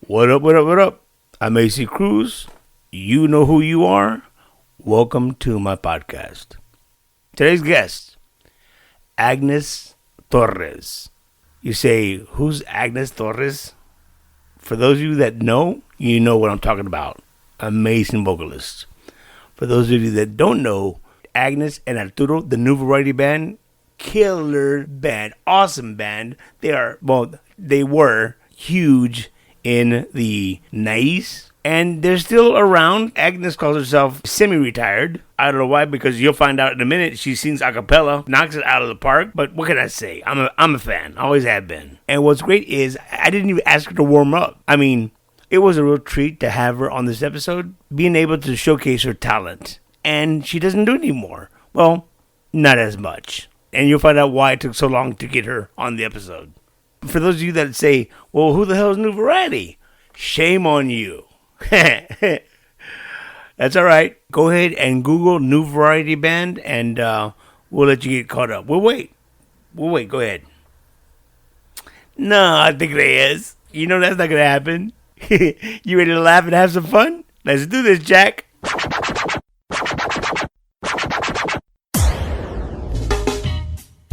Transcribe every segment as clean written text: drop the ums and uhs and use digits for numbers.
What up, what up, what up? I'm AC Cruz. You know who you are. Welcome to my podcast. Today's guest, Agnes Torres. You say, who's Agnes Torres? For those of you that know, you know what I'm talking about. Amazing vocalist. For those of you that don't know, Agnes and Arturo, the new variety band, killer band, awesome band. They were huge in the 90s, and they're still around. Agnes calls herself semi-retired. I don't know why, because you'll find out in a minute. She sings a cappella, knocks it out of the park. But what can I say? I'm a fan. Always have been. And what's great is I didn't even ask her to warm up. I mean, it was a real treat to have her on this episode, being able to showcase her talent. And she doesn't do it anymore. Well, not as much. And you'll find out why it took so long to get her on the episode. For those of you that say, well, who the hell is New Variety? Shame on you. That's all right. Go ahead and Google New Variety Band, and we'll let you get caught up. We'll wait. Go ahead. No, I think there is. You know that's not going to happen. You ready to laugh and have some fun? Let's do this, Jack.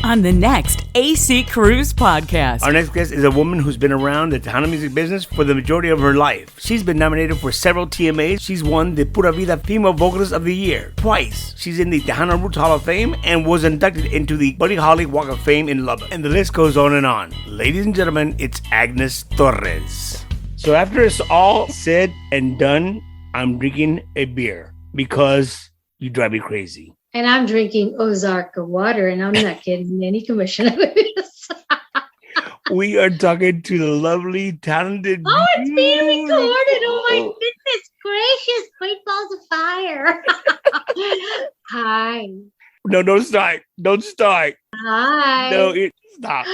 On the next AC Cruz podcast. Our next guest is a woman who's been around the Tejano music business for the majority of her life. She's been nominated for several TMAs. She's won the Pura Vida Female Vocalist of the Year twice. She's in the Tejano Roots Hall of Fame and was inducted into the Buddy Holly Walk of Fame in Lubbock. And the list goes on and on. Ladies and gentlemen, it's Agnes Torres. So after it's all said and done, I'm drinking a beer because you drive me crazy. And I'm drinking Ozarka water, and I'm not getting any commission out of this. We are talking to the lovely, talented... Oh, it's being recorded. Oh, my goodness gracious. Great balls of fire. Hi. No, don't start. Don't start. Hi. No, stop.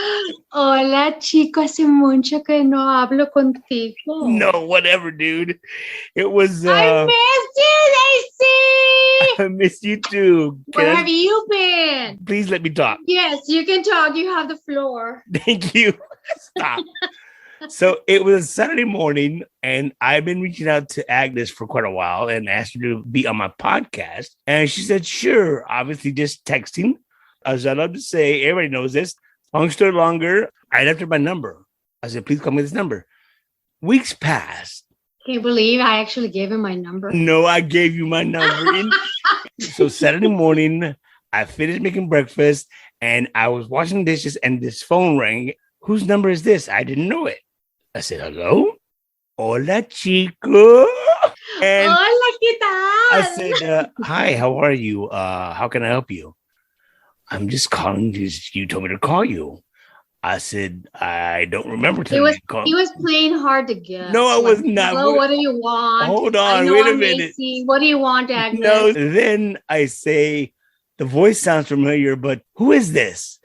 Hola, chico. Hace mucho que no hablo contigo. No, whatever, dude. It was... I missed you, AC. I miss you too. Where have you been? Please let me talk. Yes, you can talk. You have the floor. Thank you. Stop. So it was Saturday morning, and I've been reaching out to Agnes for quite a while and asked her to be on my podcast. And she said, sure, obviously just texting. As I love to say, everybody knows this. Long story longer, I left her my number. I said, please call me this number. Weeks passed. Can you believe I actually gave him my number? No, I gave you my number. So Saturday morning, I finished making breakfast, and I was washing dishes, and this phone rang. Whose number is this? I didn't know it. I said, hello? Hola, chico. And Hola, ¿qué tal? I said, hi, how are you? How can I help you? I'm just calling because you told me to call you. I said, I don't remember. He was playing hard to get. No, I was not. Hello, what do you want? Hold on, wait a minute. AC. What do you want, Agnes? No, then I say, the voice sounds familiar, but who is this?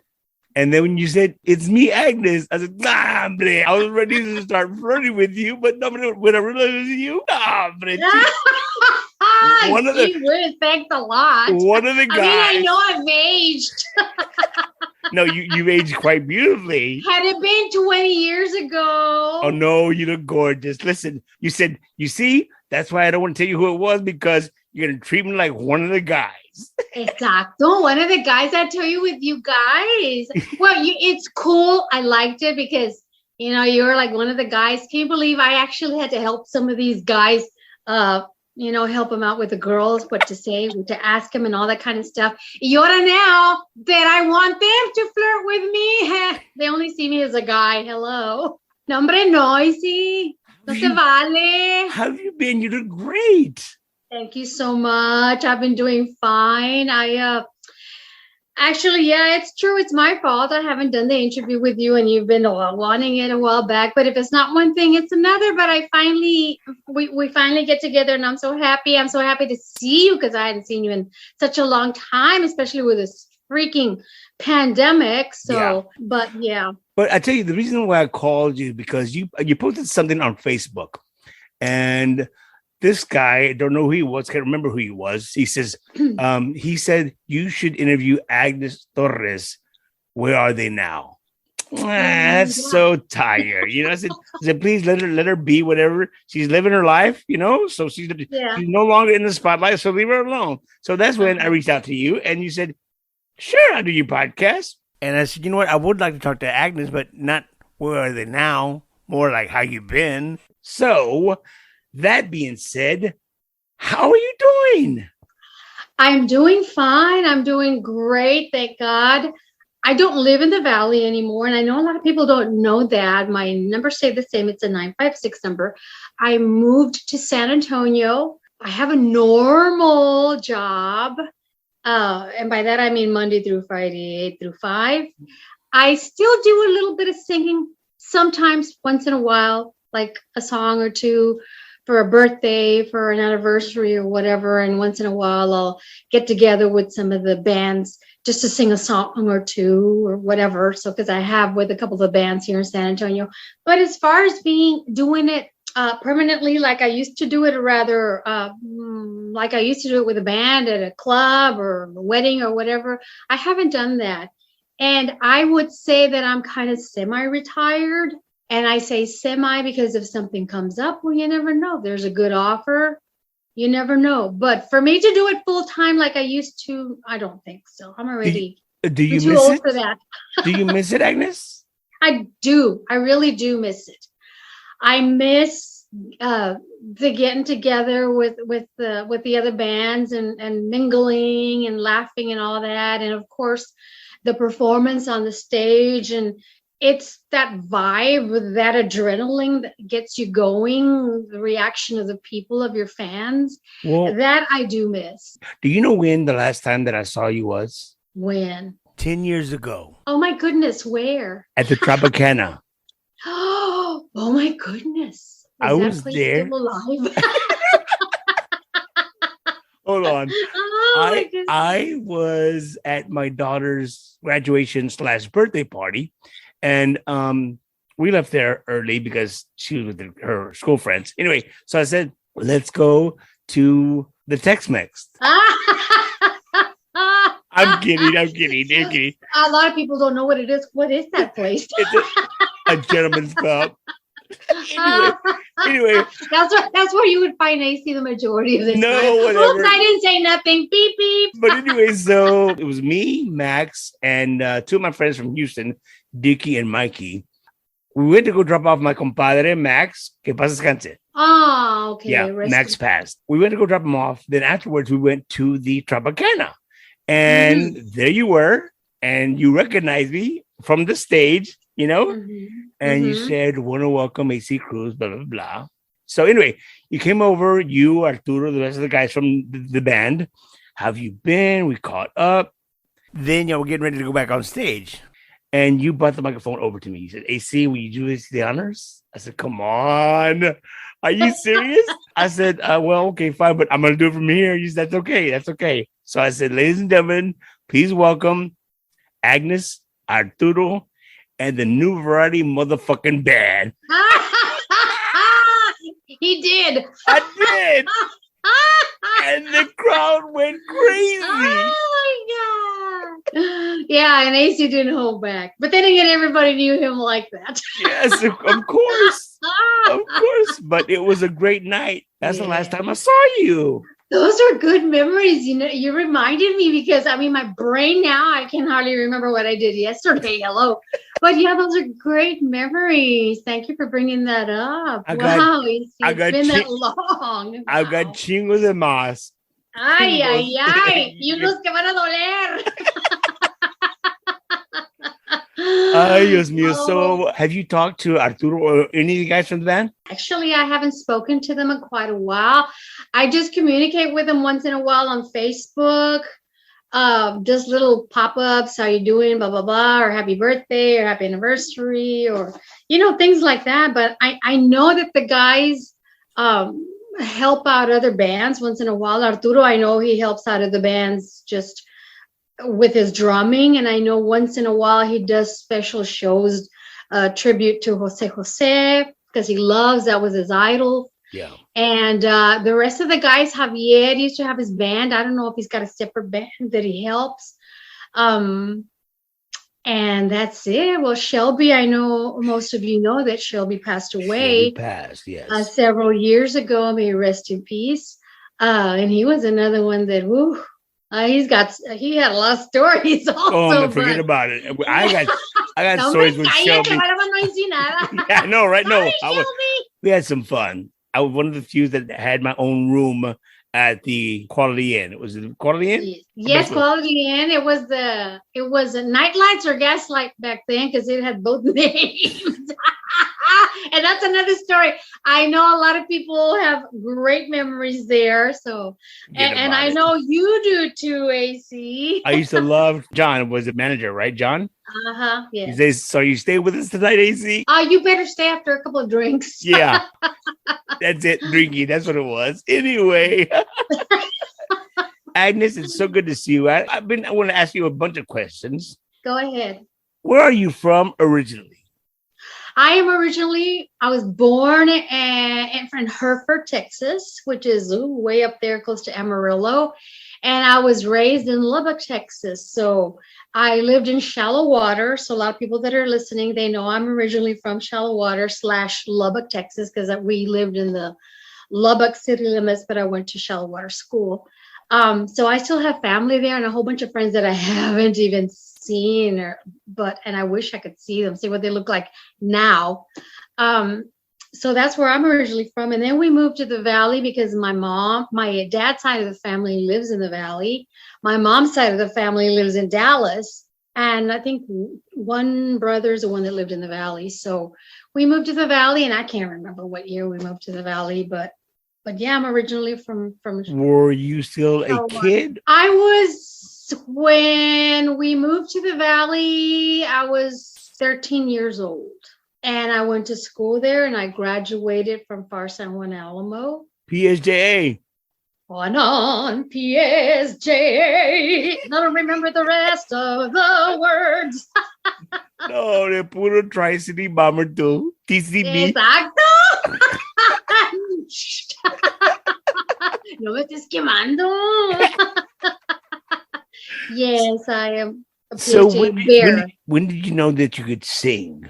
And then when you said, it's me, Agnes, I said, nah, hombre. I was ready to start flirting with you, but no, when I realized it was you, nah, hombre. Thanks a lot. One of the guys. I know I've aged. No, you've aged quite beautifully. Had it been 20 years ago? Oh, no, you look gorgeous. Listen, you said, you see, that's why I don't want to tell you who it was, because you're going to treat me like one of the guys. Exacto. One of the guys I tell you with you guys. Well, it's cool. I liked it because, you're like one of the guys. Can you believe I actually had to help some of these guys, help them out with the girls, what to say, what to ask them and all that kind of stuff. Y ahora now that I want them to flirt with me, they only see me as a guy. Hello. No, hombre, noisy. No se vale. How have you been? You look great. Thank you so much. I've been doing fine. Actually, yeah, it's true. It's my fault. I haven't done the interview with you, and you've been wanting it a while back. But if it's not one thing, it's another. But we finally get together, and I'm so happy. I'm so happy to see you because I hadn't seen you in such a long time, especially with this freaking pandemic. So, yeah. But yeah. But I tell you, the reason why I called you because you posted something on Facebook, and this guy, I don't know who he was, can't remember who he was. He says, he said, you should interview Agnes Torres. Where are they now? That's so tired. I said, please let her be whatever. She's living her life, so she's no longer in the spotlight, so leave her alone. So that's when I reached out to you and you said, sure, I'll do your podcast. And I said, you know what? I would like to talk to Agnes, but not where are they now? More like how you been. So that being said, how are you doing? I'm doing fine. I'm doing great. Thank God. I don't live in the Valley anymore. And I know a lot of people don't know that. My number stayed the same. It's a 956 number. I moved to San Antonio. I have a normal job. And by that, I mean Monday through Friday, 8 through 5. I still do a little bit of singing sometimes, once in a while, like a song or two for a birthday, for an anniversary or whatever. And once in a while, I'll get together with some of the bands just to sing a song or two or whatever. So, because I have with a couple of bands here in San Antonio. But as far as doing it permanently, like I used to do it, or rather, like I used to do it with a band at a club or a wedding or whatever, I haven't done that. And I would say that I'm kind of semi-retired. And I say semi because if something comes up, well, you never know. There's a good offer. You never know. But for me to do it full time like I used to, I don't think so. I'm already do you too miss old it? for that. Do you miss it, Agnes? I do. I really do miss it. I miss the getting together with the other bands and mingling and laughing and all that. And of course, the performance on the stage, and it's that vibe, that adrenaline that gets you going, the reaction of the people, of your fans. Well, that I do miss. Do you know when the last time that I saw you was? When? 10 years ago. Oh my goodness, where? At the Tropicana. Oh my goodness. I was there. Still alive? Hold on. Oh my goodness. I was at my daughter's graduation/birthday party. And we left there early because she was with her school friends. Anyway, so I said, let's go to the Tex-Mex. I'm kidding. A lot of people don't know what it is. What is that place? It's a gentleman's club. Anyway. That's where you would find AC the majority of the time. Whatever. Oops, I didn't say nothing. Beep, beep. But anyway, so it was me, Max, and two of my friends from Houston, Dickie and Mikey. We went to go drop off my compadre, Max. Que paz descanse. Oh, okay. Yeah, Max passed. We went to go drop him off. Then afterwards, we went to the Tropicana. And there you were. And you recognized me from the stage, and you said, want to welcome AC Cruz, blah, blah, blah. So anyway, you came over, you, Arturo, the rest of the guys from the band. How have you been? We caught up. Then we're getting ready to go back on stage. And you brought the microphone over to me. You said, AC, will you do the honors? I said, come on. Are you serious? I said, well, okay, fine, but I'm going to do it from here. You said, that's okay. That's okay. So I said, ladies and gentlemen, please welcome Agnes, Arturo, and the New Variety motherfucking band. He did. I did. And the crowd went crazy. Oh my God. Yeah, and AC didn't hold back. But then again, everybody knew him like that. Yes, of course. Of course. But it was a great night. That's the last time I saw you. Those are good memories. You reminded me because, my brain now, I can hardly remember what I did yesterday. Hello. But yeah, those are great memories. Thank you for bringing that up. It's been that long. I got chingos de más. Ay, ay, ay. Y unos que van a doler. Ay, Dios mío. So have you talked to Arturo or any of the guys from the band? Actually, I haven't spoken to them in quite a while. I just communicate with them once in a while on Facebook. Just little pop-ups, how you doing, blah, blah, blah, or happy birthday or happy anniversary or, things like that. But I know that the guys help out other bands once in a while. Arturo, I know he helps out other bands just with his drumming. And I know once in a while he does special shows, tribute to Jose, because that was his idol. Yeah. And the rest of the guys, Javier used to have his band. I don't know if he's got a separate band that he helps. And that's it. Well, Shelby, I know most of you know that Shelby passed Shelby away passed, yes. several years ago. May he rest in peace. And he was another one that, whoo, he had a lot of stories Oh, also. man, forget about it. I got No stories me with cállate, Shelby. ahora no hice nada. Yeah, I know, right? No, Sorry, Shelby. we had some fun. I was one of the few that had my own room at the Quality Inn. Was it Quality Inn? Yes, Quality Inn. It was a night lights or gaslight back then because it had both names. And that's another story. I know a lot of people have great memories there. So, and I know you do too, AC. I used to love John. Was the manager, right, John? Yes. He says, so you stay with us tonight, AC? You better stay after a couple of drinks. Yeah. That's it. Drinking. That's what it was. Anyway. Agnes, it's so good to see you. I want to ask you a bunch of questions. Go ahead. Where are you from originally? I was born in Hereford, Texas, which is way up there close to Amarillo. And I was raised in Lubbock, Texas. So I lived in shallow water. So a lot of people that are listening, they know I'm originally from shallow water / Lubbock, Texas, because we lived in the Lubbock city limits, but I went to shallow water school. So I still have family there and a whole bunch of friends that I haven't even seen, and I wish I could see them, see what they look like now. So that's where I'm originally from. And then we moved to the Valley because my dad's side of the family lives in the Valley. My mom's side of the family lives in Dallas. And I think one brother's the one that lived in the Valley. So we moved to the Valley, and I can't remember what year we moved to the Valley, but yeah, I'm originally from. Were you still a kid? I was, when we moved to the Valley, I was 13 years old. And I went to school there, and I graduated from Pharr San Juan Alamo. PSJA. On PSJ. I don't remember the rest of the words. No, the Puro Tri-City Bomber 2. TCB. Exacto. No me estés quemando. Yes, I am a PSJ when did you know that you could sing?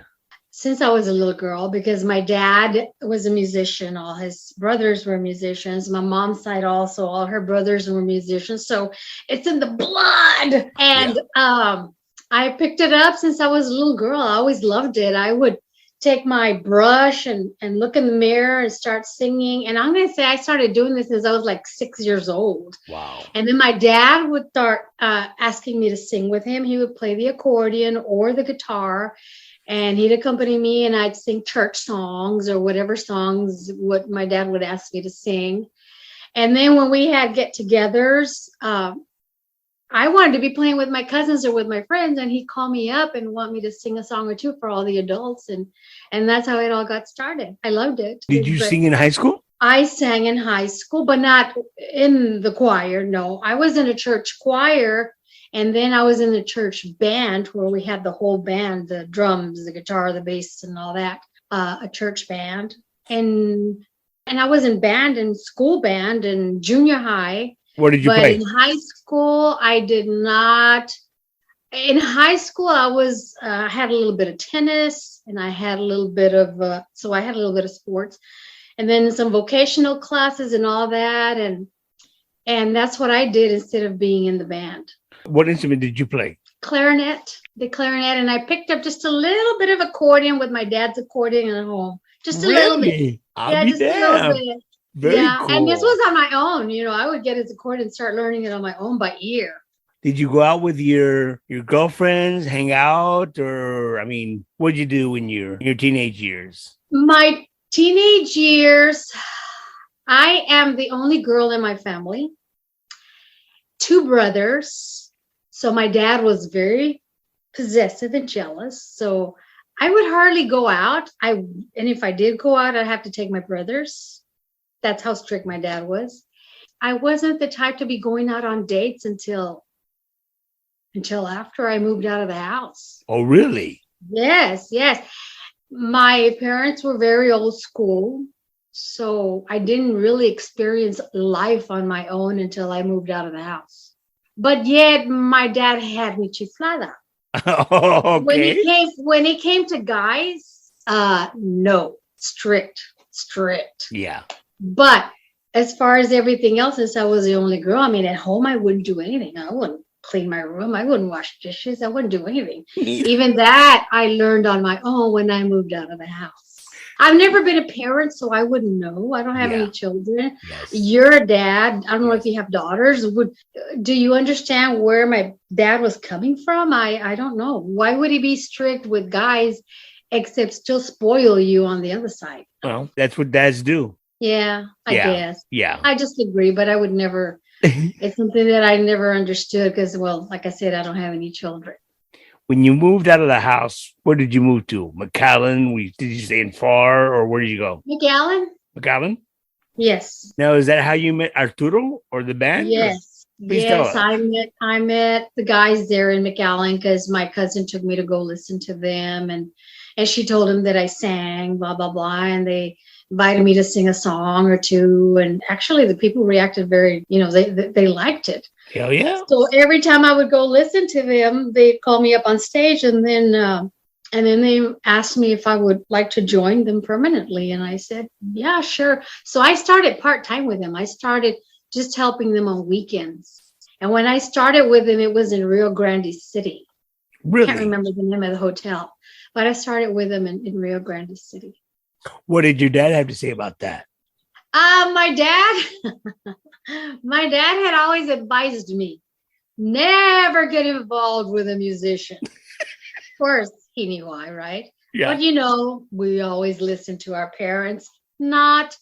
Since I was a little girl, because my dad was a musician. All his brothers were musicians. My mom's side also, all her brothers were musicians. So it's in the blood. And I picked it up since I was a little girl. I always loved it. I would take my brush and look in the mirror and start singing. And I'm going to say I started doing this since I was like 6 years old. Wow. And then my dad would start asking me to sing with him. He would play the accordion or the guitar, and he'd accompany me, and I'd sing church songs or whatever songs what my dad would ask me to sing. And then when we had get-togethers, I wanted to be playing with my cousins or with my friends, and he'd call me up and want me to sing a song or two for all the adults. And that's how it all got started. I loved it. Did you sing in high school? I sang in high school, but not in the choir. No, I was in a church choir. And then I was in the church band where we had the whole band, the drums, the guitar, the bass, and all that, a church band. And I was in band and school band in junior high. Where did you play? But in high school, I did not. In high school, I had a little bit of tennis, and I had a little bit of, so I had a little bit of sports. And then some vocational classes and all that. And that's what I did instead of being in the band. What instrument did you play? Clarinet, the clarinet, and I picked up just a little bit of accordion with my dad's accordion at home. Just a little bit. I'll be damned. Very cool. And this was on my own. You know, I would get his accordion and start learning it on my own by ear. Did you go out with your girlfriends, hang out, or what did you do in your teenage years? My teenage years, I am the only girl in my family. 2 brothers. So my dad was very possessive and jealous. So I would hardly go out. And if I did go out, I'd have to take my brothers. That's how strict my dad was. I wasn't the type to be going out on dates until after I moved out of the house. Oh, really? Yes. My parents were very old school. So I didn't really experience life on my own until I moved out of the house. But yet my dad had me chiflada. Oh, okay. When it came to guys, no, strict. Yeah. But as far as everything else, since I was the only girl, I mean, at home I wouldn't do anything. I wouldn't clean my room. I wouldn't wash dishes. I wouldn't do anything. Even that I learned on my own when I moved out of the house. I've never been a parent, so I wouldn't know. I don't have any children. Yes. You're a dad. I don't know if you have daughters. Do you understand where my dad was coming from? I don't know. Why would he be strict with guys except still spoil you on the other side? Well, that's what dads do. Yeah, I guess. Yeah. I just agree, but I would never. It's something that I never understood because, well, like I said, I don't have any children. When you moved out of the house, where did you move to? McAllen? Did you stay in Pharr, or where did you go? McAllen? Yes. Now, is that how you met Arturo or the band? Yes. Please tell us. I met the guys there in McAllen because my cousin took me to go listen to them, and she told him that I sang, blah blah blah, and they invited me to sing a song or two, and actually the people reacted very, they liked it. Hell yeah. So every time I would go listen to them, they'd call me up on stage, and then they asked me if I would like to join them permanently, and I said, yeah, sure. So I started part-time with them. I started just helping them on weekends, and when I started with them, it was in Rio Grande City. Really? I can't remember the name of the hotel, but I started with them in Rio Grande City. What did your dad have to say about that? My dad had always advised me never get involved with a musician. Of course, he knew why, right? Yeah. But we always listen to our parents. Not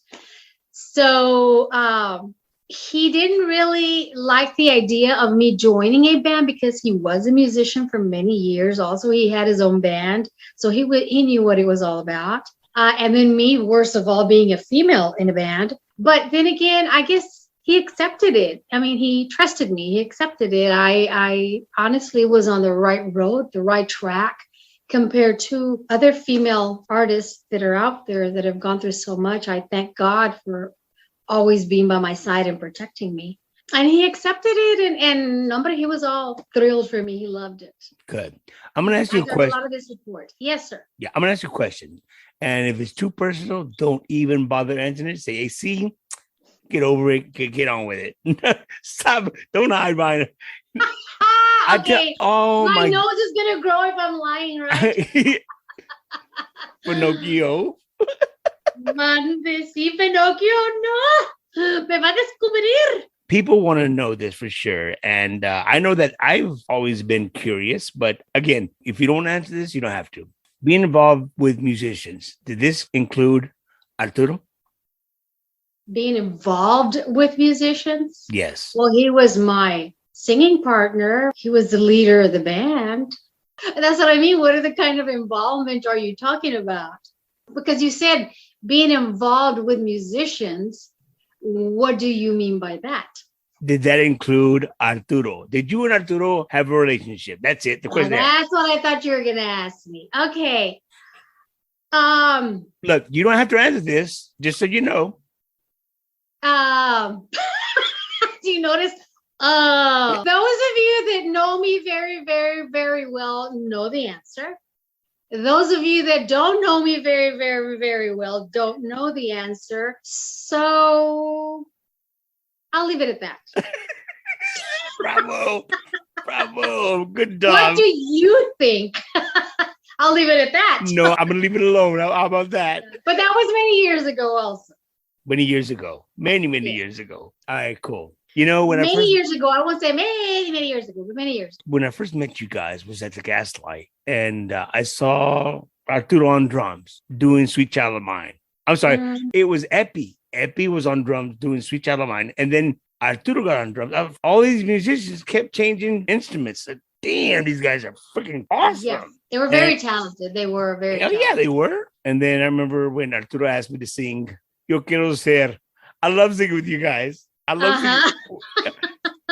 so. He didn't really like the idea of me joining a band because he was a musician for many years. Also, he had his own band, so he knew what it was all about. And then me, worst of all, being a female in a band. But then again, I guess he accepted it. I mean, he trusted me. He accepted it. I honestly was on the right road, the right track, compared to other female artists that are out there that have gone through so much. I thank God for always being by my side and protecting me. And he accepted it, and he was all thrilled for me. He loved it. Good. I'm going to ask you a question. A lot of his support. Yes, sir. Yeah, I'm going to ask you a question. And if it's too personal, don't even bother answering it. Say, hey, see, get over it. Get on with it. Stop. Don't hide behind it. Okay. My nose is going to grow if I'm lying, right? Pinocchio. Mande, sí, Pinocchio, no. Me va a descubrir. People want to know this for sure. And I know that I've always been curious. But again, if you don't answer this, you don't have to. Being involved with musicians, did this include Arturo? Being involved with musicians? Yes. Well, he was my singing partner. He was the leader of the band. And that's what I mean. What are the kind of involvement are you talking about? Because you said being involved with musicians. What do you mean by that? Did that include Arturo? Did you and Arturo have a relationship? That's it. The question. That's what I thought you were going to ask me. Okay. Look, you don't have to answer this, just so you know. Do you notice? Those of you that know me very, very, very well know the answer. Those of you that don't know me very, very, very well don't know the answer. So I'll leave it at that. Bravo. Bravo. Good job. What do you think? I'll leave it at that. No, I'm going to leave it alone. How about that? But that was many years ago also. Many years ago. Many years ago. All right, cool. When many years ago, I won't say many years ago, but many years. When I first met you guys was at the Gaslight, and I saw Arturo on drums doing Sweet Child of Mine. I'm sorry, It was Epi. Epi was on drums doing Sweet Child of Mine, and then Arturo got on drums. All these musicians kept changing instruments. Damn, these guys are freaking awesome. Yes, they were very talented. They were very talented. Yeah, they were. And then I remember when Arturo asked me to sing Yo Quiero Ser. I love singing with you guys. I love singing.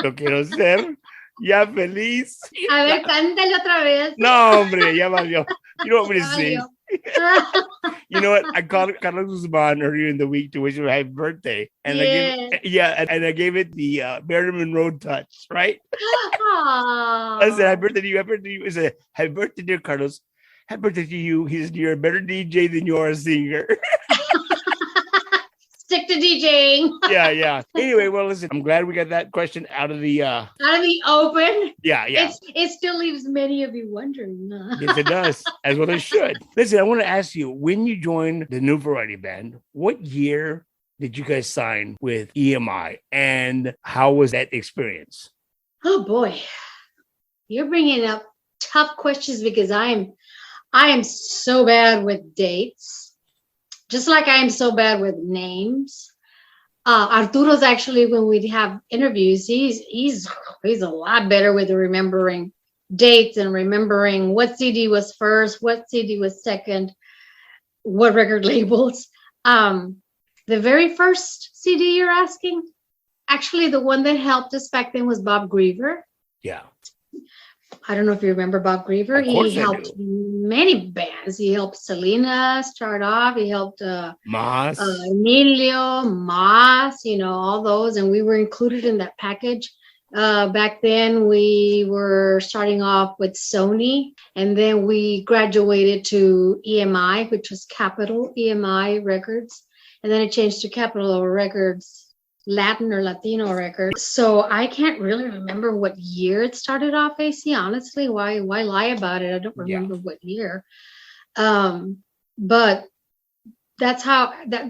Yo quiero ser Ya feliz. A ver, cántale otra vez. No, hombre, ya valió. You know what I'm Ya going to sing? valió. You know what? I called Carlos Guzman earlier in the week to wish him a happy birthday. And I gave it the Marilyn Monroe touch, right? I said, happy birthday to you. Happy birthday to you. I said, happy birthday, dear Carlos. Happy birthday to you. He said, you're a better DJ than you are a singer. Stick to DJing. Yeah. Anyway, well, listen, I'm glad we got that question out of the open. Yeah. It still leaves many of you wondering. Yes, it does, as well it should. Listen, I want to ask you, when you joined the New Variety Band, what year did you guys sign with EMI, and how was that experience? Oh boy, you're bringing up tough questions because I am so bad with dates. Just like I am so bad with names. Arturo's actually, when we have interviews, he's a lot better with remembering dates and remembering what CD was first, what CD was second, what record labels. The very first CD you're asking, actually the one that helped us back then was Bob Griever. Yeah. I don't know if you remember Bob Griever. He helped many bands. He helped Selena start off. He helped Mas, Emilio, Mas, all those. And we were included in that package. Back then, we were starting off with Sony. And then we graduated to EMI, which was Capitol EMI Records. And then it changed to Capitol Records. Latin or Latino record. So I can't really remember what year it started off, AC. Honestly, why lie about it? I don't remember what year. But that's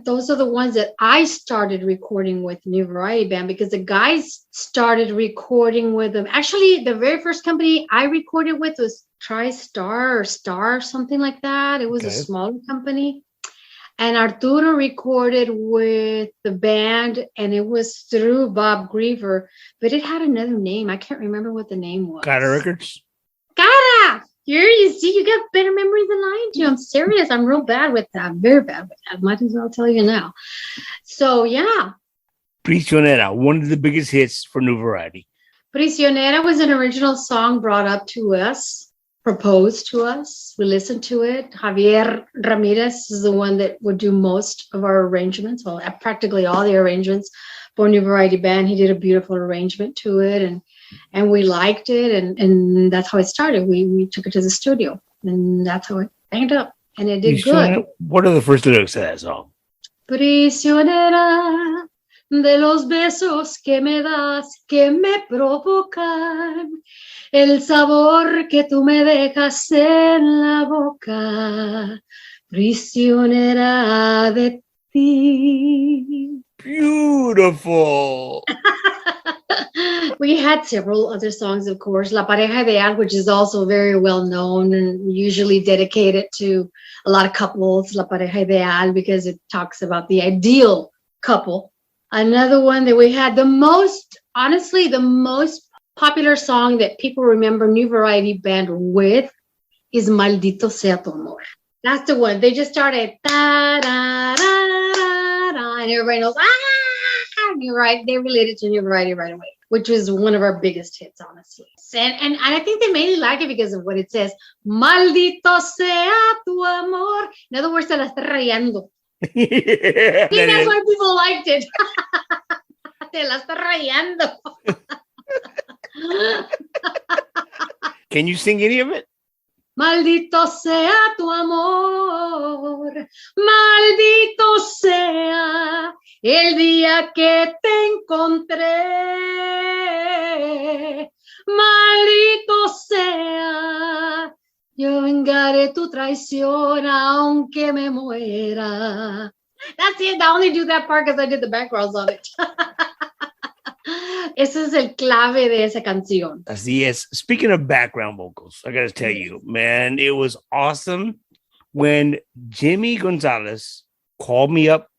those are the ones that I started recording with New Variety Band, because the guys started recording with them. Actually, the very first company I recorded with was TriStar or Star, something like that. It was a smaller company. And Arturo recorded with the band, and it was through Bob Griever, but it had another name. I can't remember what the name was. Cara Records. Cara! Here you see, you got better memory than I do. I'm serious. I'm real bad with that. Very bad with that. Might as well tell you now. So, yeah. Prisionera, one of the biggest hits for New Variety. Prisionera was an original song brought up to us. Proposed to us. We listened to it. Javier Ramirez is the one that would do most of our arrangements. Well, practically all the arrangements for New Variety Band. He did a beautiful arrangement to it, and we liked it, and that's how it started. We took it to the studio, and that's how it ended up, and it did good. What are the first lyrics to that song? Prisionera de los besos que me das, que me provocan, el sabor que tú me dejas en la boca, prisionera de ti. Beautiful. We had several other songs, of course. La Pareja Ideal, which is also very well known and usually dedicated to a lot of couples. La Pareja Ideal, because it talks about the ideal couple. Another one that we had, the most popular song that people remember New Variety Band with is Maldito Sea Tu Amor. That's the one. They just started, da, da, da, da, da, and everybody knows, You're right. They related to New Variety right away, which was one of our biggest hits, honestly. And I think they mainly like it because of what it says, Maldito sea tu amor. In other words, se la está rayando. Yeah, that's why people liked it. Te la está rayando. Can you sing any of it? Maldito sea tu amor, maldito sea el día que te encontré, maldito sea, yo vengaré tu traición aunque me muera. That's it. I only do that part because I did the backgrounds on it. Ese es el clave de esa canción. Así es. Speaking of background vocals, I got to tell you, man, it was awesome when Jimmy Gonzalez called me up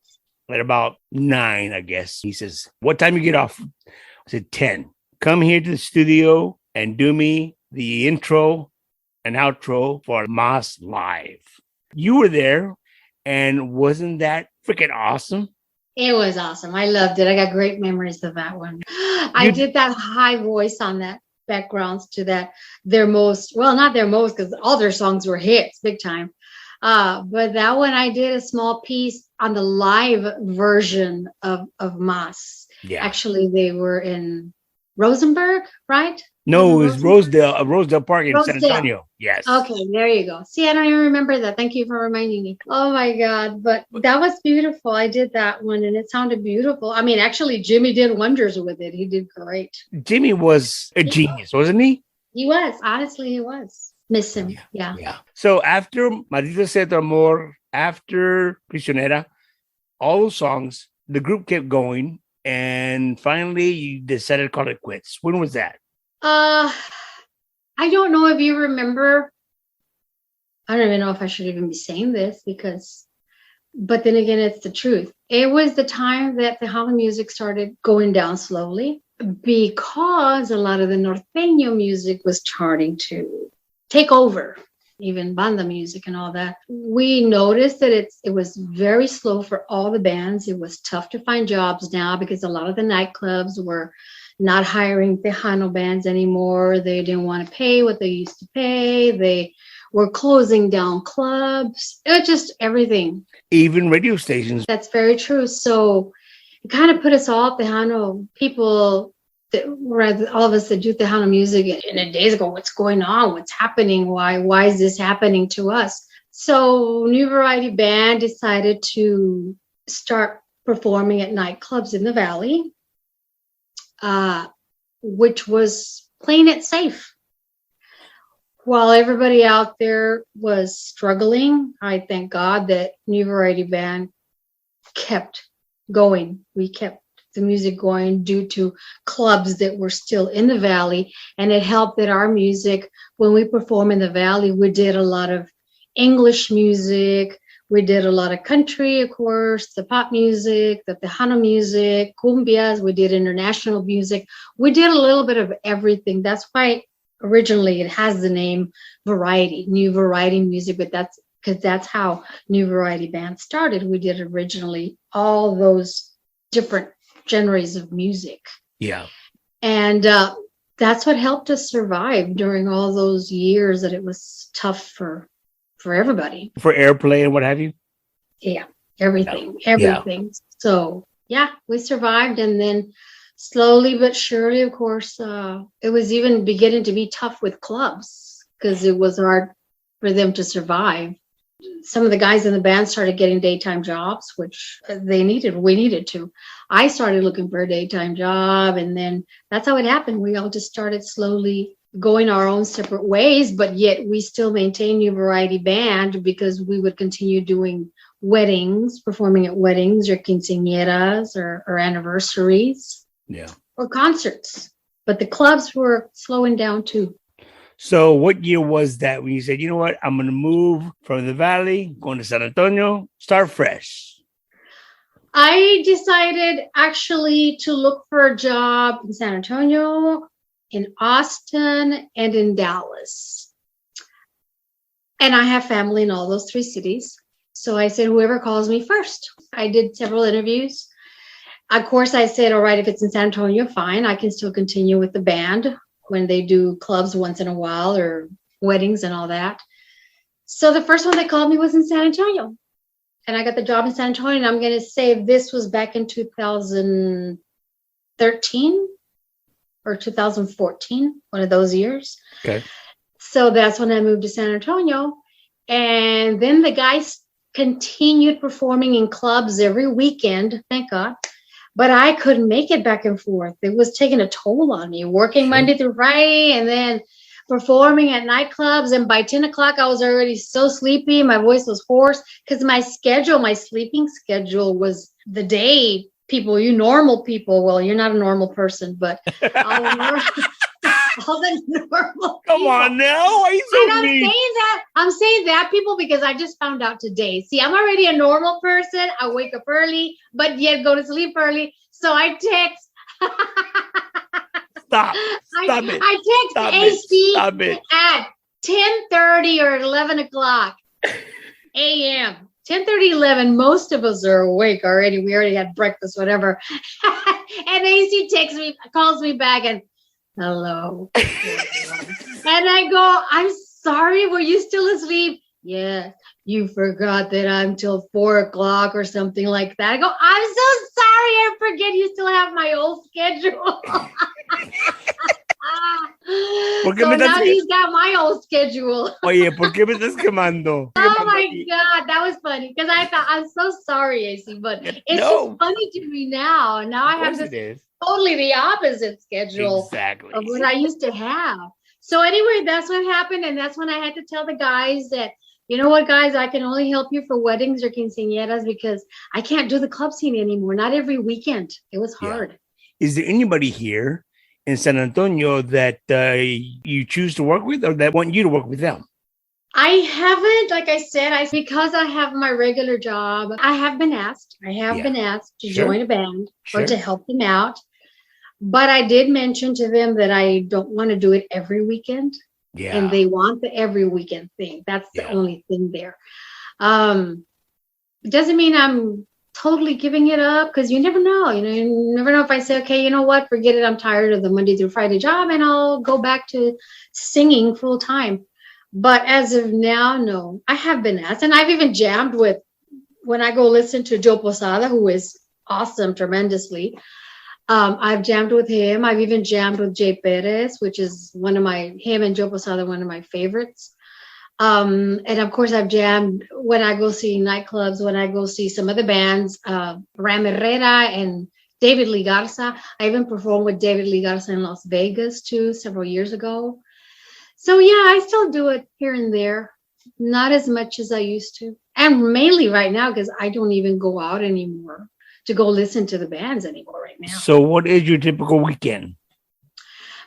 at about 9, I guess. He says, what time you get off? I said, 10. Come here to the studio and do me the intro and outro for Mas Live. You were there, and wasn't that freaking awesome? It was awesome. I loved it. I got great memories of that one. I did that high voice on that backgrounds to that. Not their most, because all their songs were hits big time. But that one I did a small piece on the live version of Mas. Yeah. Actually, they were in Rosenberg, right? No, it was Rosedale Park in San Antonio. Yes. Okay, there you go. See, I don't even remember that. Thank you for reminding me. Oh my God. But that was beautiful. I did that one and it sounded beautiful. I mean, actually, Jimmy did wonders with it. He did great. Jimmy was a genius, wasn't he? He was. Honestly, he was. Miss him. Yeah. So after Maldita Sea Tu Amor, after Prisionera, all those songs, the group kept going. And finally, you decided to call it quits. When was that? I don't know if you remember. I don't even know if I should even be saying this but then again, it's the truth. It was the time that the Tejano music started going down slowly because a lot of the norteño music was starting to take over, even banda music and all that. We noticed that it was very slow for all the bands. It was tough to find jobs now because a lot of the nightclubs were not hiring Tejano bands anymore. They didn't want to pay what they used to pay. They were closing down clubs. It was just everything. Even radio stations. That's very true. So it kind of put us all, Tejano people, all of us that do Tejano music in the days ago, what's going on? What's happening? Why is this happening to us? So New Variety Band decided to start performing at nightclubs in the Valley. Which was playing it safe. While everybody out there was struggling, I thank God that New Variety Band kept going. We kept the music going due to clubs that were still in the Valley. And it helped that our music, when we perform in the Valley, we did a lot of English music. We did a lot of country, of course, the pop music, the Tejano music, cumbias. We did international music. We did a little bit of everything. That's why originally it has the name Variety, New Variety Music, but that's because that's how New Variety Band started. We did originally all those different genres of music. Yeah. And that's what helped us survive during all those years that it was tough for everybody. For airplay and what have you? Yeah, everything. So, yeah, we survived. And then slowly but surely, of course, it was even beginning to be tough with clubs because it was hard for them to survive. Some of the guys in the band started getting daytime jobs, which we needed to. I started looking for a daytime job, and then that's how it happened. We all just started slowly going our own separate ways, but yet we still maintain New Variety Band because we would continue doing weddings, performing at weddings or quinceañeras or anniversaries. Yeah. Or concerts. But the clubs were slowing down too. So what year was that when you said, you know what, I'm going to move from the Valley, going to San Antonio, start fresh? I decided actually to look for a job in San Antonio, in Austin, and in Dallas. And I have family in all those three cities. So I said, whoever calls me first. I did several interviews. Of course, I said, all right, if it's in San Antonio, fine. I can still continue with the band when they do clubs once in a while or weddings and all that. So the first one they called me was in San Antonio. And I got the job in San Antonio. And I'm going to say this was back in 2013 or 2014, one of those years. Okay. So that's when I moved to San Antonio. And then the guys continued performing in clubs every weekend, thank God. But I couldn't make it back and forth. It was taking a toll on me, working Monday through Friday and then performing at nightclubs. And by 10 o'clock, I was already so sleepy. My voice was hoarse because my sleeping schedule was the day. People, you normal people, well, you're not a normal person, but all the normal Come people. on now. Why are you so mean? I'm saying that, people, because I just found out today. See, I'm already a normal person. I wake up early, but yet go to sleep early. So I text. Stop it. I text AC at 10:30 or 11 o'clock a.m. 10:30, 11, most of us are awake already. We already had breakfast, whatever. And AC calls me back and, Hello. And I go, I'm sorry, were you still asleep? Yeah, you forgot that I'm till 4 o'clock or something like that. I go, I'm so sorry, I forget you still have my old schedule. So now he's got my old schedule. Oye, ¿por qué me estás quemando? Oh my God, that was funny because I thought, I'm so sorry, AC, but it's just funny to me now. Now I have this totally the opposite schedule of what I used to have. So anyway, that's what happened. And that's when I had to tell the guys that, you know what, guys, I can only help you for weddings or quinceañeras because I can't do the club scene anymore. Not every weekend. It was hard. Yeah. Is there anybody here in San Antonio that you choose to work with or that want you to work with them? I haven't, like I said, because I have my regular job, I have been asked. Been asked to join a band or to help them out. But I did mention to them that I don't want to do it every weekend. Yeah. And they want the every weekend thing. That's the only thing there. It doesn't mean I'm totally giving it up because you never know. You never know if I say, okay, you know what, forget it. I'm tired of the Monday through Friday job and I'll go back to singing full time. But as of now, no, I have been asked. And I've even jammed with, when I go listen to Joe Posada, who is awesome, tremendously. I've jammed with him. I've even jammed with Jay Perez, which is him and Joe Posada, one of my favorites. And of course, I've jammed when I go see nightclubs, when I go see some other bands, Ram Herrera and David Lee Garza. I even performed with David Lee Garza in Las Vegas, too, several years ago. So, yeah, I still do it here and there. Not as much as I used to. And mainly right now, because I don't even go out anymore to go listen to the bands anymore right now. So what is your typical weekend?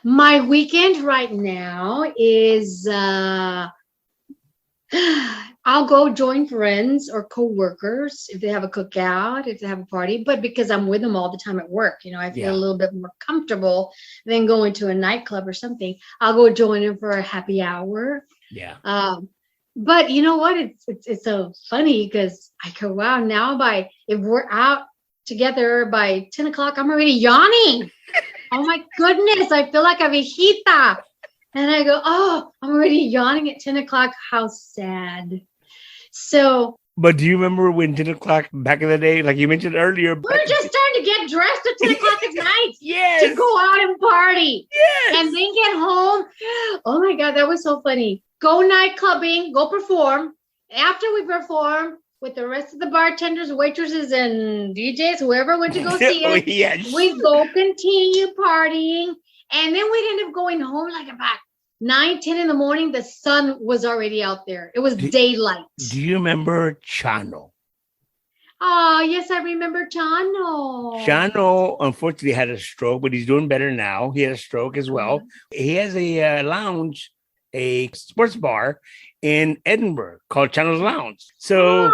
My weekend right now is I'll go join friends or coworkers if they have a cookout, if they have a party. But because I'm with them all the time at work, I feel a little bit more comfortable than going to a nightclub or something. I'll go join them for a happy hour. Yeah. But you know what? It's so funny because I go, wow, now if we're out together by 10 o'clock, I'm already yawning. Oh my goodness, I feel like a viejita. And I go, oh, I'm already yawning at 10 o'clock. How sad. So. But do you remember when 10 o'clock back in the day, like you mentioned earlier? We were just starting to get dressed at 10 o'clock at night. Yes. To go out and party. Yes. And then get home. Oh my God, that was so funny. Go night clubbing, go perform. After we perform, with the rest of the bartenders, waitresses, and DJs, whoever went to go see us, we'd go continue partying. And then we'd end up going home like about 9, 10 in the morning. The sun was already out there. It was daylight. Do you remember Chano? Oh, yes, I remember Tejano. Tejano, unfortunately, had a stroke, but he's doing better now. He had a stroke as well. He has a lounge, a sports bar in Edinburgh called Tejano's Lounge. So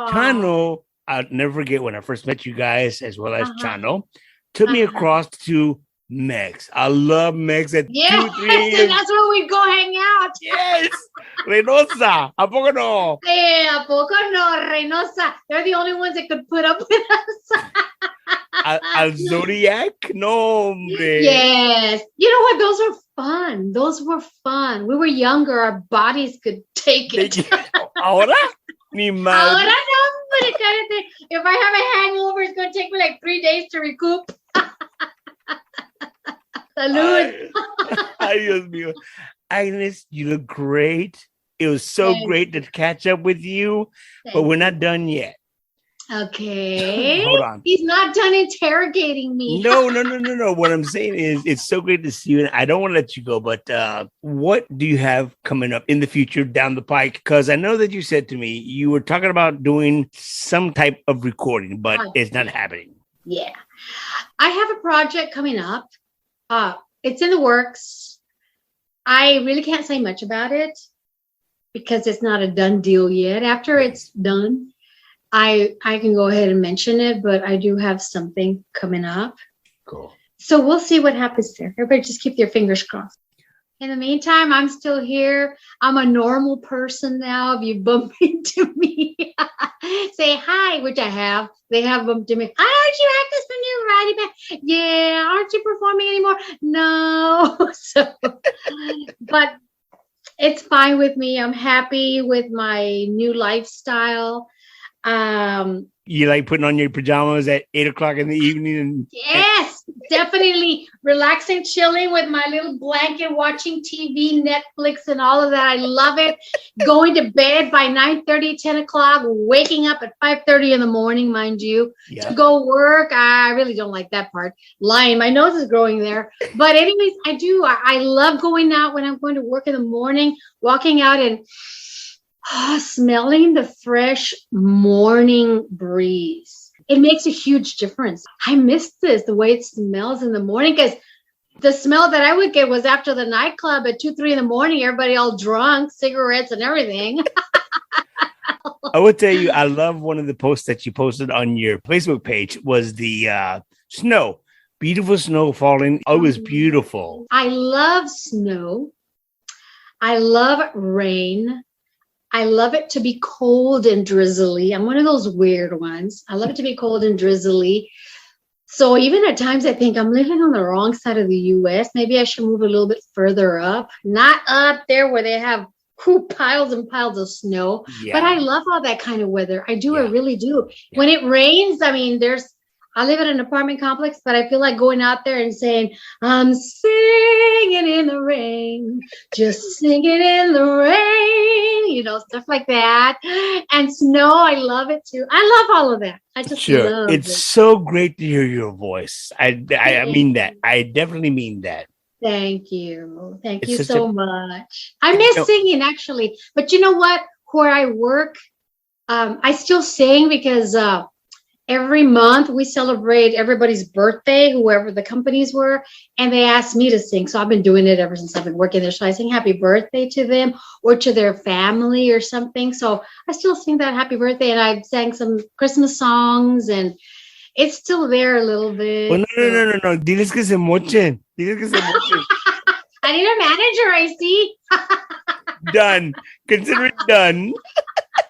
Tejano, I'll never forget when I first met you guys, as well as Tejano, took me across to Mex. I love Mex at 2, 3 and that's where we'd go hang out. Yes. Reynosa. ¿A poco no? ¿A poco no? Reynosa. They're the only ones that could put up with us. Al Zodiac? No, hombre. Yes. You know what? Those were fun. We were younger. Our bodies could take it. Ahora? Ni madre. Ahora no, but it kind of thing. If I have a hangover, it's going to take me like 3 days to recoup. Salud. Ay, Dios mío. Agnes, you look great. It was so great to catch up with you, but we're not done yet. Okay. Hold on. He's not done interrogating me. No. What I'm saying is it's so great to see you. And I don't want to let you go, but what do you have coming up in the future down the pike? Because I know that you said to me, you were talking about doing some type of recording, but it's not happening. Yeah. I have a project coming up. It's in the works. I really can't say much about it because it's not a done deal yet. After it's done, I can go ahead and mention it, but I do have something coming up. Cool. So we'll see what happens there. Everybody just keep their fingers crossed. In the meantime, I'm still here. I'm a normal person now. If you bump into me, say hi, which I have. They have bumped into me. Hi, aren't you Agnes from New variety band. Yeah, aren't you performing anymore? No. So, but it's fine with me. I'm happy with my new lifestyle. You like putting on your pajamas at 8 o'clock in the evening? Yes, definitely relaxing, chilling with my little blanket, watching TV, Netflix, and all of that. I love it. Going to bed by 9:30, 10 o'clock, waking up at 5:30 in the morning, mind you, to go work. I really don't like that part. Lying, my nose is growing there. But anyways, I do. I love going out when I'm going to work in the morning, walking out and smelling the fresh morning breeze. It makes a huge difference. I miss this, the way it smells in the morning, because the smell that I would get was after the nightclub at 2, 3 in the morning, everybody all drunk, cigarettes and everything. I would tell you, I love one of the posts that you posted on your Facebook page was the snow. Beautiful snow falling. Oh, it was beautiful. I love snow. I love rain. I love it to be cold and drizzly. I'm one of those weird ones. I love it to be cold and drizzly. So even at times I think I'm living on the wrong side of the U.S. Maybe I should move a little bit further up, not up there where they have piles and piles of snow. Yeah. But I love all that kind of weather. I do. Yeah. I really do. Yeah. When it rains, I mean, I live in an apartment complex, but I feel like going out there and saying, I'm singing in the rain, just singing in the rain, stuff like that. And snow, I love it too. I love all of that. I just love it. It's so great to hear your voice. I mean that. I definitely mean that. Thank you. Thank you so much. I miss singing, actually. But you know what? Where I work, I still sing because every month we celebrate everybody's birthday, whoever the companies were, and they asked me to sing. So I've been doing it ever since I've been working there. So I sing happy birthday to them or to their family or something. So I still sing that happy birthday, and I've sang some Christmas songs, and it's still there a little bit. Well, no. Diles que se mochen. I need a manager, I see. Done. Consider it done.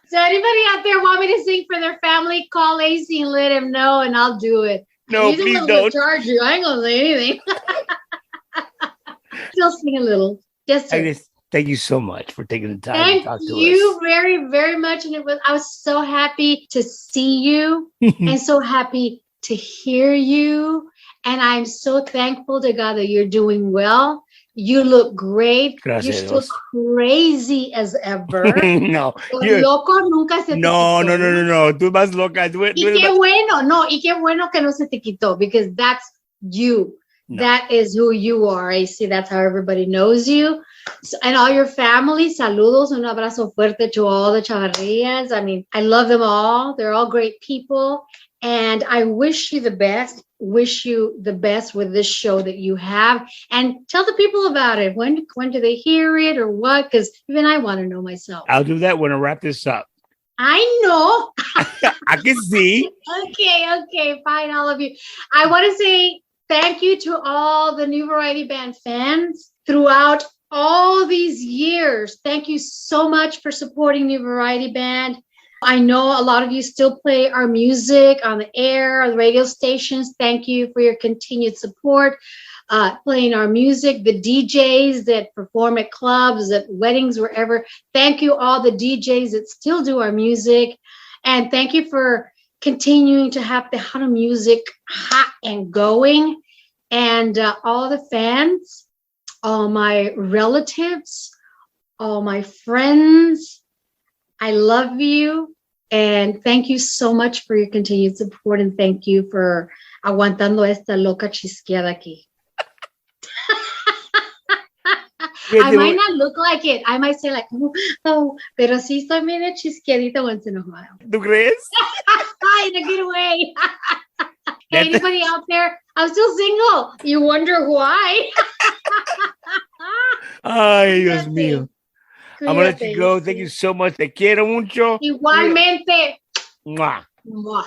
So anybody out there want me to sing for their family, call AC and let him know, and I'll do it. No, please don't. Charge you. I ain't gonna say anything. Still sing a little. Yes, sir. Thank you so much for taking the time to talk to us. Thank you very, very much. And I was so happy to see you and so happy to hear you. And I'm so thankful to God that you're doing well. You look great. Gracias. You're still crazy as ever. No. Loco nunca se te quitó. No. Tú más loca. Y qué bueno que no se te quitó, because that's you. No. That is who you are. I see that's how everybody knows you. So, and all your family, saludos, un abrazo fuerte to all the Chavarrias. I mean, I love them all. They're all great people. And I wish you the best. Wish you the best with this show that you have, and tell the people about it. When do they hear it or what? Because even I want to know myself. I'll do that when I wrap this up. I know. I can see. Okay, fine, all of you. I want to say thank you to all the New Variety Band fans throughout all these years. Thank you so much for supporting New Variety Band. I know a lot of you still play our music on the air, on the radio stations. Thank you for your continued support, playing our music. The DJs that perform at clubs, at weddings, wherever. Thank you, all the DJs that still do our music. And thank you for continuing to have Tejano music hot and going. And all the fans, all my relatives, all my friends, I love you, and thank you so much for your continued support, and thank you for aguantando esta loca chisqueada aquí. I might not look like it. I might say like, oh, pero sí estoy medio chisqueadita once in a while. ¿Tú crees? In a good way. Hey, anybody out there? I'm still single. You wonder why? Ay, Dios mío. I'm going to let you go. Thank you so much. Te quiero mucho. Igualmente. Mwah. Mwah.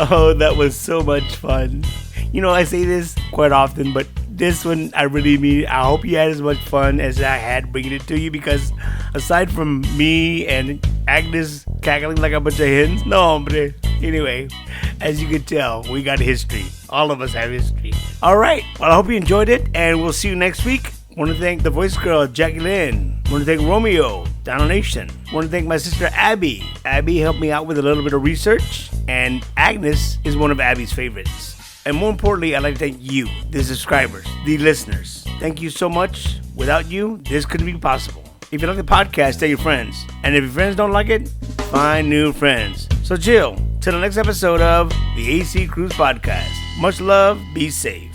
Oh, that was so much fun. I say this quite often, but this one I really mean. I hope you had as much fun as I had bringing it to you, because aside from me and Agnes cackling like a bunch of hens, no, hombre. Anyway, As you can tell, we got history. All of us have history. All right. Well, I hope you enjoyed it, and we'll see you next week. Want to thank the voice girl, Jackie Lynn. Want to thank Romeo, Down Nation. Want to thank my sister, Abby. Abby helped me out with a little bit of research, and Agnes is one of Abby's favorites. And more importantly, I'd like to thank you, the subscribers, the listeners. Thank you so much. Without you, this couldn't be possible. If you like the podcast, tell your friends. And if your friends don't like it, find new friends. So chill. Till the next episode of the AC Cruise Podcast. Much love. Be safe.